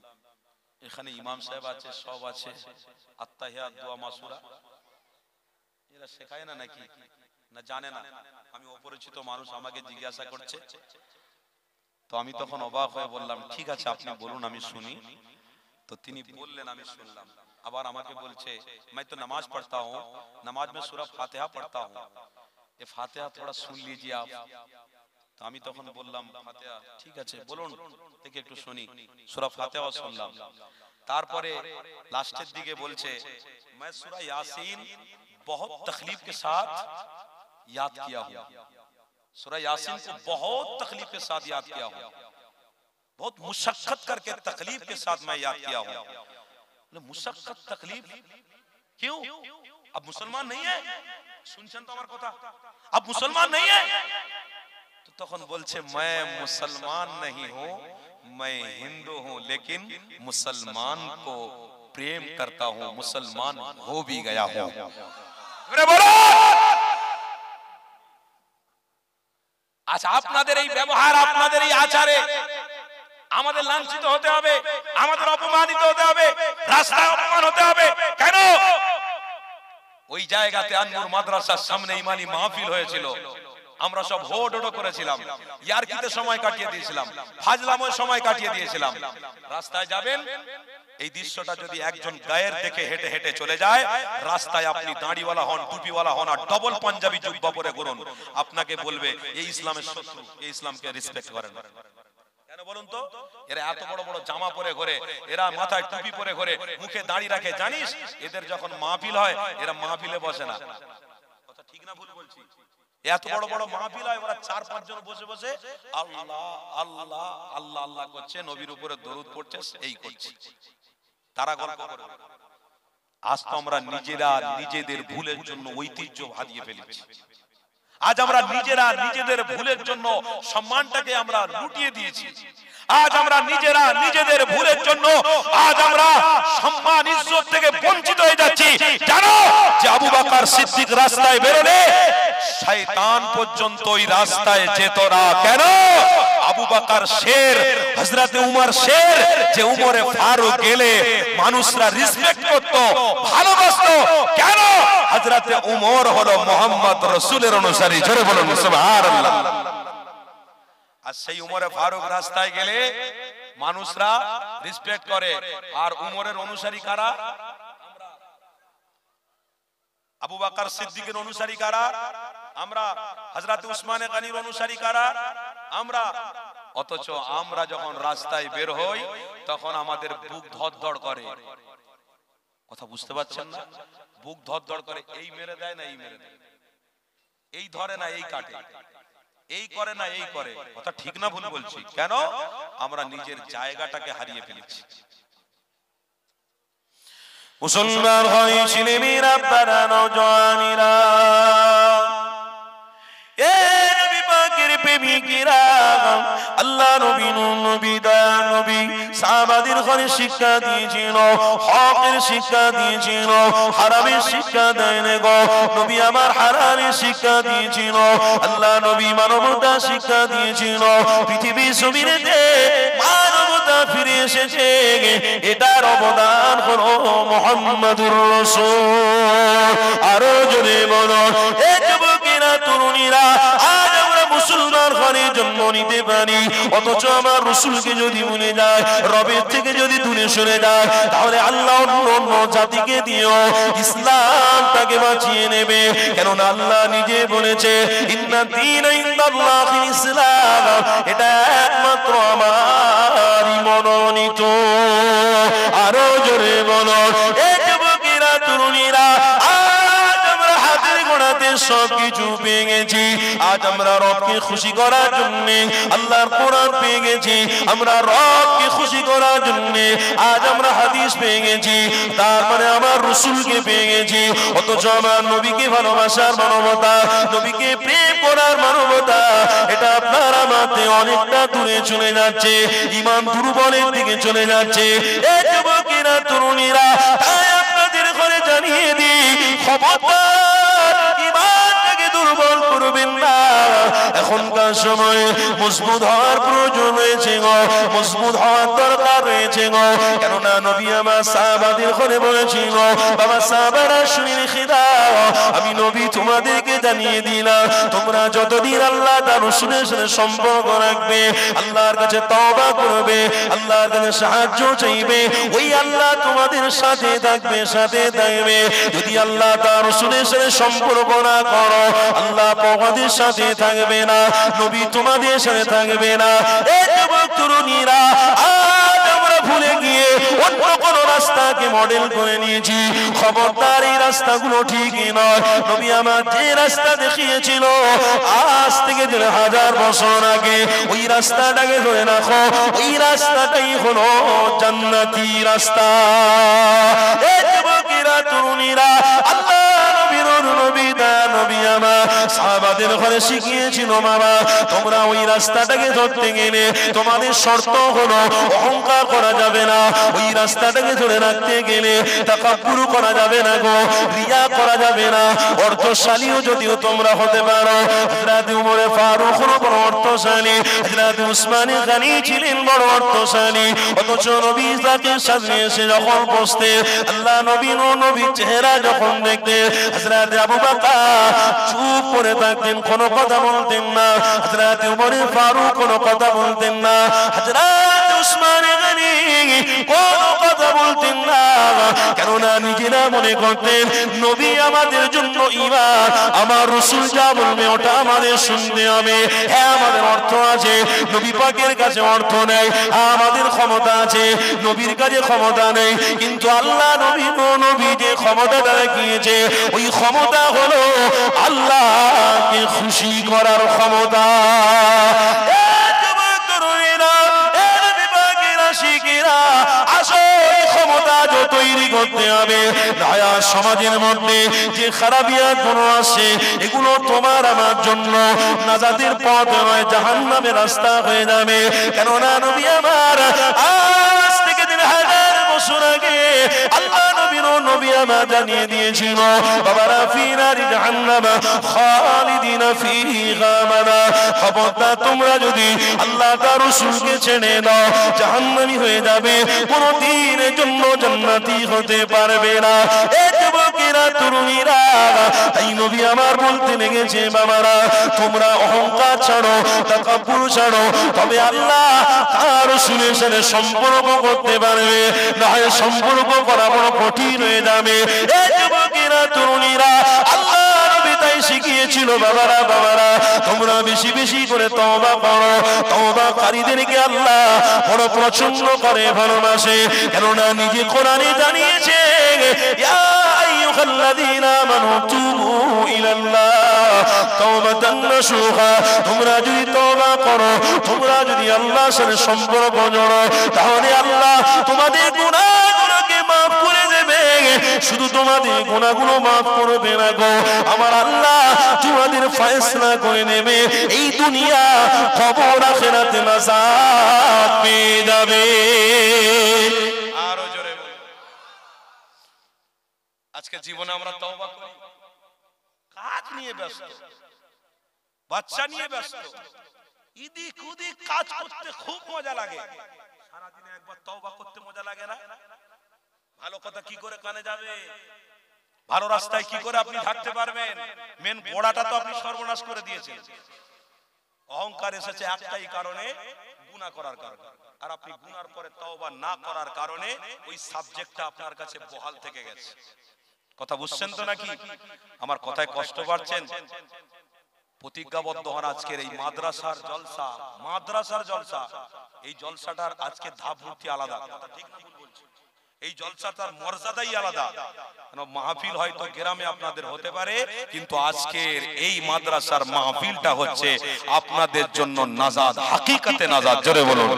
এখানে ইমাম সাহেব আছে, সব আছে, আত্তাহিয়াত দোয়া মাসুরা এরা শেখায় না নাকি? না জানে না। আমি অপরিচিত মানুষ, আমাকে জিজ্ঞাসা করছে। তো আমি তখন অবাক হয়ে বললাম ঠিক আছে আপনি বলুন, আমি শুনি। তো তিনি বললেন, আমি শুনলাম। আবার আমাকে বলছে मैं तो नमाज पढ़ता हूँ, नमाज में सूरा फातिहा पढ़ता हूँ, ये फातिहा थोड़ा सुन लीजिए आप। তো আমি তখন বললাম ফাতিহা ঠিক আছে বলুন, থেকে একটু শুনি। সূরা ফাতিহা শুনলাম। তারপরে লাস্টের দিকে বলছে मैं सूरा यासीन बहुत तकलीफ के साथ याद किया हूँ, सूरा यासीन को बहुत तकलीफ के साथ याद किया हूँ, बहुत मुशक्कत करके तकलीफ के साथ मैं याद किया हूँ। मुशक्कत तकलीफ क्यों? अब मुसलमान नहीं है, सुनছেন তো আমার কথা, अब मुसलमान नहीं है। तो तখন বলছে मैं मुसलमान नहीं हूँ, मैं हिंदू हूँ, लेकिन मुसलमान को प्रेम करता हूँ, मुसलमान हो भी गया हूँ। আচ্ছা আপনাদের এই ব্যবহার, আপনাদের এই আচারে আমাদের লাঞ্ছিত হতে হবে, আমাদের অপমানিত হতে হবে, রাস্তায় অপমান হতে হবে। কেন? ওই জায়গাতে আননুর মাদ্রাসার সামনে ইমানি মাহফিল হয়েছিল, আমরা সব হোডোডো করেছিলাম, ইয়ারকিতে সময় কাটিয়ে দিয়েছিলাম, ফাজলামে সময় কাটিয়ে দিয়েছিলাম। রাস্তায় যাবেন, এই দৃশ্যটা যদি একজন গায়ের দেখে হেঁটে হেঁটে চলে যায়, রাস্তায় আপনি দাড়িওয়ালা হন, টুপিওয়ালা হন আর ডবল পাঞ্জাবি জুব্বা পরে ঘুরুন, আপনাকে বলবে এই ইসলামের শত্রু, এই ইসলামকে রেসপেক্ট করেন না। কেন বলুন তো? এরা এত বড় বড় জামা পরে ঘোরে, এরা মাথায় টুপি পরে ঘোরে, মুখে দাড়ি রাখে, জানিস এদের যখন মাহফিল হয় এরা মাহফিলে বসে না। কথা ঠিক না ভুল বলছি? এত বড় বড় মাহফিল হয়, ওরা 4-5 জন বসে বসে আল্লাহ আল্লাহ আল্লাহ আল্লাহ করছে, নবীর উপরে দরুদ পড়ছে, এই করছে, তারা গল্প করে। আজ তো আমরা নিজেরা নিজেদের ভুলের জন্য ঐতিহ্য হারিয়ে ফেলেছি। আজ আমরা নিজেরা নিজেদের ভুলের জন্য সম্মানটাকে আমরা লুটিয়ে দিয়েছি। আজ আমরা নিজেরা নিজেদের ভুলের জন্য আজ আমরা সম্মান ইজ্জত থেকে বঞ্চিত হয়ে যাচ্ছি। জানো যে আবু বকর সিদ্দিক রাস্তায় বেরোলে শয়তান পর্যন্ত ওই রাস্তায় যেত না। কেন? আবু বকর শের, হযরত উমর শের, যে উমরে ফারুক গেলে মানুষরা রেসপেক্ট করত, ভালোবাসতো। কেন? হযরত উমর হলো মুহাম্মদ রাসূলের অনুসারী। জোরে বলুন সুবহানাল্লাহ। আর সেই উমরে ফারুক রাস্তায় গেলে মানুষরা রেসপেক্ট করে। আর উমরের অনুসারী কারা? আমরা। আবু বকর সিদ্দিকের অনুসারী কারা? আমরা। হযরত উসমান গনির অনুসারী কারা? আমরা। অথচ আমরা যখন রাস্তায় বের হই তখন আমাদের বুক ধড়ধড় করে। কথা বুঝতে পারছেন না? বুক ধড়ধড় করে। এই মেরে দেয় না এই মেরে দেয়, এই ধরে না এই কাটে, এই করে না এই করে। কথা ঠিক না ভুল বলছি? কেন? আমরা নিজের জায়গাটাকে হারিয়ে ফেলেছি। মুসলমান হয় ছেলেমেয়েরা, তারা নওজওয়ানেরা, এ নবী পাকের প্রেমিকেরা, আল্লাহ নবী নবী দয়া নবী সাহাবাদের ঘরে শিক্ষা দিয়েছিল, হকের শিক্ষা দিয়েছিল, হারামের শিক্ষা দেয়নি গো। নবী আমার হালালের শিক্ষা দিয়েছিল, আল্লাহ নবী মানবতা শিক্ষা দিয়েছিল। পৃথিবী জমিনেতে মানবতা ফিরে এসেছে, এটার অবদান হলো মুহাম্মাদুর রাসূল। আরো জোরে বলো এ যুবকেরা, তরুণীরা, আজ আমরা মুসলমান ঘরের জন্ম নিতে পারি, অথচ আমার রসুলকে যদি ভুলে যায়, রবের থেকে যদি দূরে সরে যায়, তাহলে আল্লাহ অন্য জাতিকে দিয়েও ইসলাম তাকে বাঁচিয়ে নেবে। কেননা আল্লাহ নিজে বলেছে ইন্না দীনা ইনদাল্লাহিল ইসলাম, এটা একমাত্র আমারই মনোনীত। আরো জোরে বলো, এই যুবকেরা তরুণীরা, আজ আমরা হাতের গোড়াতে সবকিছু পেয়ে গেছি। আজ আমরা রবকে খুশি করার জন্য আল্লাহর কোরআন পেয়ে গেছি, আমরা রবকে খুশি করার জন্য আজ আমরা হাদিস পেয়ে গেছি, তার মানে আমার রসুলকে পেয়ে গেছি। অথচ আমার নবীকে ভালোবাসার মানবতা, নবীকে প্রেম করার মানবতা, এটা আপনার আমাতে অনেকটা দূরে চলে যাচ্ছে, ঈমান দুর্বলের দিকে চলে যাচ্ছে। এই যুবকেরা তরুণীরা, তাই আপনাদের ঘরে জানিয়ে দিই, খবরদার ঈমানটাকে দুর্বল করবেন না। এখনকার সময়ে মজবুত হওয়ার প্রয়োজন রয়েছে গো, মজবুত হওয়ার দরকার রয়েছে গো। কেননা নবী আমার সাহাবাদের ঘরে বলেছিল, বাবা সাহাবারা শুনে রেখে দাও, আমি নবী তোমাদেরকে জানিয়ে দিলাম, তোমরা যতদিন আল্লাহ তার রাসূলের সাথে সম্পর্ক রাখবে, আল্লাহর কাছে তওবা করবে, আল্লাহর কাছে সাহায্য চাইবে, ওই আল্লাহ তোমাদের সাথে থাকবে, সাথে থাকবে। যদি আল্লাহ তার রাসূলের সাথে সম্পর্ক না করো, আল্লাহ তোমাদের সাথে থাকবে না, নবী তোমাদের সাথে থাকবে না। এই যুবক তরুণীরা, আজ আমরা ভুলে গিয়ে অন্য কোন রাস্তাকে মডেল করে নিয়েছি। খবরদার, এই রাস্তাগুলো ঠিকই নয়। নবী আমার যে রাস্তা দেখিয়েছিল আজ থেকে 1000 বছর আগে, ওই রাস্তাটাকে ধরে রাখো, ওই রাস্তাটাই হলো জান্নাতি রাস্তা। এই যুবকেরা তরুণীরা, আল্লাহ নবীর নবী দা নবী আমার সাহাবাদের ঘরে শিখিয়েছিল, বাবা তোমরা ওই রাস্তাটাকে ধরতে গেলে তোমাদের শর্ত হলো অহংকার করা যাবে না, ওই রাস্তাটাকে ধরে রাখতে গেলে তাকাব্বুর করা যাবে না গো, রিয়া করা যাবে না। অর্থশালীও যদিও তোমরা হতে পারো, হযরত উমর ফারুক বড় অর্থশালী, হযরত উসমান গনি ছিলেন বড় অর্থশালী, অথচ নবী তাকে সামনে এসে যখন বসতে, আল্লাহ নবীর চেহারা যখন দেখতে, হযরত আবু বকর চুপ করে থাকতেন, কোনো কথা বলতেন না। হযরত উমর ফারুক কোনো কথা বলতেন না, হযরত উসমান গনি কোনো কথা বলতেন না। কেননা নিজেরা মনে করতেন নবী আমাদের জন্য ঈমান, আমার রাসূল যা বলবে ওটা আমাদের শুনতে হবে। হ্যাঁ, আমাদের অর্থ আছে, নবী পাকের কাছে অর্থ নেই, আমাদের ক্ষমতা আছে, নবীর কাছে ক্ষমতা নেই। কিন্তু আল্লাহ নবী যে ক্ষমতাটা দেখিয়েছে, ওই ক্ষমতা হলো আল্লাহকে খুশি করার ক্ষমতা। তৈরি করতে হবে নয়া সমাজের মধ্যে যে খারাপিয়াত গুলো আছে, এগুলো তোমার আমার জন্য নাজাতের পথ নয়, জাহান্নামের রাস্তা হয়ে যাবে। কেননা নবী আমার আজ থেকে 1000 বছর আগে আল্লাহ নবী আমার জানিয়ে দিয়েছিল, বাবারা ফি নারি জাহান্নাম খালিদিনা ফিহা মানা, খবরদার তোমরা যদি আল্লাহ তার রাসূলকে ছেড়ে দাও জাহান্নামী হয়ে যাবে, কোনদিনের জন্য জান্নাতি হতে পারবে না। এই যুবকেরা তরুণীরা, তাই নবী আমার বলতে লেগেছে, বাবারা তোমরা অহংকার ছাড়ো, তাকাব্বুর ছাড়ো, তবে আল্লাহ তার রাসূলের সাথে সম্পর্ক করতে পারবে, না হয় সম্পর্ক করা বড় কঠিন হয়ে যাবে। এই যুবকেরা তরুণীরা, আল্লাহ নবী তাই শিখিয়েছিল, বাবারা তোমরা বেশি বেশি করে তওবা করো, তওবাকারীদেরকে আল্লাহ বড় পছন্দ করে, ভালোবাসে। কেননা নিজে কোরআনে জানিয়েছে, ইয়া আইয়ুহাল্লাযীনা আমানু তুবু ইলাল্লাহ তাওবাতান নাসুহা, তোমরা যদি তওবা করো, তোমরা যদি আল্লাহর সাথে সম্পর্ক জোড়ো, তাহলে আল্লাহ তোমাদের গুনাহগুলোকে মাফ করে দেবে। শুধু তোমাদের গুনাহগুলো মাফ করবে না গো, আমার আল্লাহ তোমাদের ফয়সালা করে নেবে, এই দুনিয়া কবর আখিরাতে নাজাত পেয়ে যাবে। আরো জোরে আজকে জীবনে আমরা তওবা করি, কাজ নিয়ে ব্যস্ত, বাচ্চা নিয়ে ব্যস্ত, ইদিক উদিক কাজ করতে খুব মজা লাগে। সারাদিনে একবার তওবা করতে মজা লাগে না? ভালো কথা কি করে কানে যাবে, ভালো রাস্তায় কি করে আপনি থাকতে পারবেন, মেন গোড়াটা তো আপনি সর্বনাশ করে দিয়েছেন। অহংকার এসেছে একটাই কারণে, গুনাহ করার কারণে। আর আপনি গুনার পরে তওবা না করার কারণে ওই সাবজেক্টটা আপনার কাছে বহাল থেকে গেছে। কথা বুঝছেন তো নাকি? আমার কথায় কষ্ট পাচ্ছেন? প্রতিজ্ঞাবদ্ধ হন আজকের এই মাদ্রাসার জলসা, মাদ্রাসার জলসা, এই জলসাটার আজকে ধাপমূর্তি আলাদা। কথা ঠিক না ভুল বলছি? এই জলসাটার মর্যাদাই আলাদা। কারণ মাহফিল হয়তো গ্রামে আপনাদের হতে পারে, কিন্তু আজকের এই মাদ্রাসার মাহফিলটা হচ্ছে আপনাদের জন্য নাজাত, হাকিকাতে নাজাত। জোরে বলুন,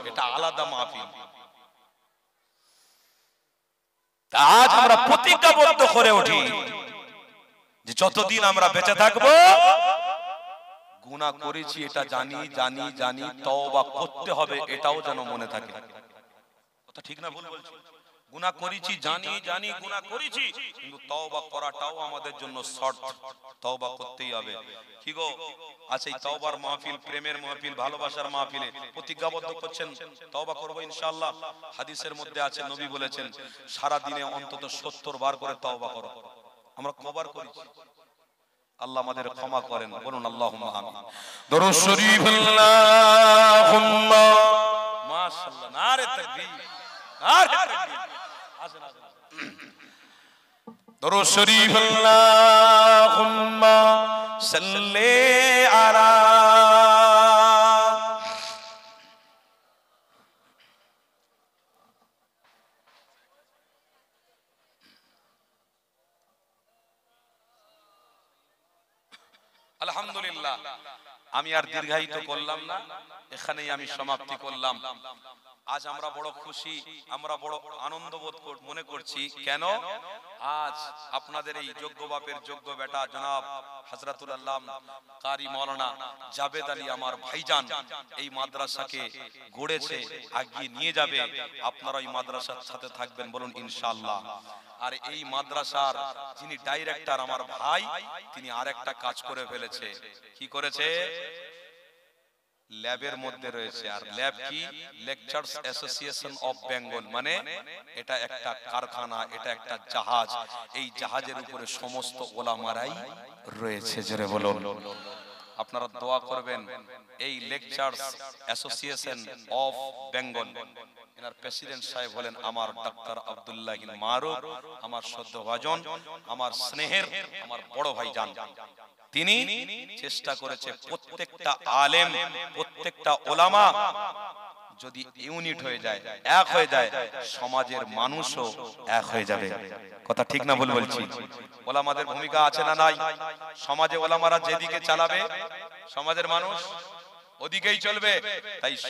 এটা আলাদা মাহফিল। আজ আমরা প্রতিজ্ঞাবদ্ধ করে উঠি যে যতদিন আমরা বেঁচে থাকবো, গুনাহ করেছি এটা জানি জানি জানি, তওবা করতে হবে এটাও যেন মনে থাকে। কথা ঠিক না ভুল বলছি? গুনাহ করেছি জানি জানি, গুনাহ করেছি, কিন্তু তওবা করাটাও আমাদের জন্য শর্ত। তওবা করতেই হবে। কি গো, আচ্ছা এই তওবার মাহফিল, প্রেমের মাহফিল, ভালোবাসার মাহফিলে প্রতিজ্ঞাবদ্ধ করছেন তওবা করব ইনশাআল্লাহ। হাদিসের মধ্যে আছে, নবী বলেছেন সারা দিনে অন্তত 70 বার করে তওবা করো। আমরা কবার করেছি? আল্লাহ আমাদের ক্ষমা করেন। বলুন আল্লাহুম্মা আমিন। দরুদ শরীফ আল্লাহুম্মা মাশাআল্লাহ, নারে তাকবীর, নারে তাকবীর। আসেন আসেন। দরুদ শরীফ আল্লাহুম্মা সাল্লি আলা আলহামদুলিল্লাহ, আমি আর দীর্ঘায়িত করলাম না, এখানেই আমি সমাপ্তি করলাম। আজ আমরা বড় খুশি, আমরা বড় আনন্দ বোধ মনে করছি। কেন? আজ আপনাদের এই যোগ্য বাপের যোগ্য বেটা জনাব হযরতুল আল্লাহ কারি মাওলানা জাবেদ আলী আমার ভাইজান এই মাদ্রাসাকে গড়েছে, আগিয়ে নিয়ে যাবে। আপনারা এই মাদ্রাসার সাথে থাকবেন, বলুন ইনশাআল্লাহ। আর এই মাদ্রাসার যিনি ডাইরেক্টর আমার ভাই, তিনি আরেকটা কাজ করে ফেলেছে। কি করেছে? ল্যাবের মধ্যে রয়েছে। আর ল্যাব কি? লেকচার্স অ্যাসোসিয়েশন অফ বেঙ্গল, মানে এটা একটা কারখানা, এটা একটা জাহাজ। এই জাহাজের উপরে সমস্ত ওলামারাই রয়েছে। জোরে বলুন। আপনারা দোয়া করবেন। এই লেকচার্স অ্যাসোসিয়েশন অফ বেঙ্গল, এনার প্রেসিডেন্ট সাহেব হলেন আমার ডাক্তার আব্দুল্লাহ মারুফ, আমার শ্রদ্ধাভাজন, আমার স্নেহের, আমার বড় ভাইজান। তিনি চেষ্টা করেছে প্রত্যেকটা আলেম, প্রত্যেকটা ওলামা যদি ইউনিট হয়ে যায়, এক হয়ে যায়, সমাজের মানুষও এক হয়ে যাবে। কথা ঠিক না ভুল বলছি? ওলামাদের ভূমিকা আছে না নাই? সমাজে ওলামারা যেদিকে চালাবে, সমাজের মানুষ ওদিকেই চলবে। তাই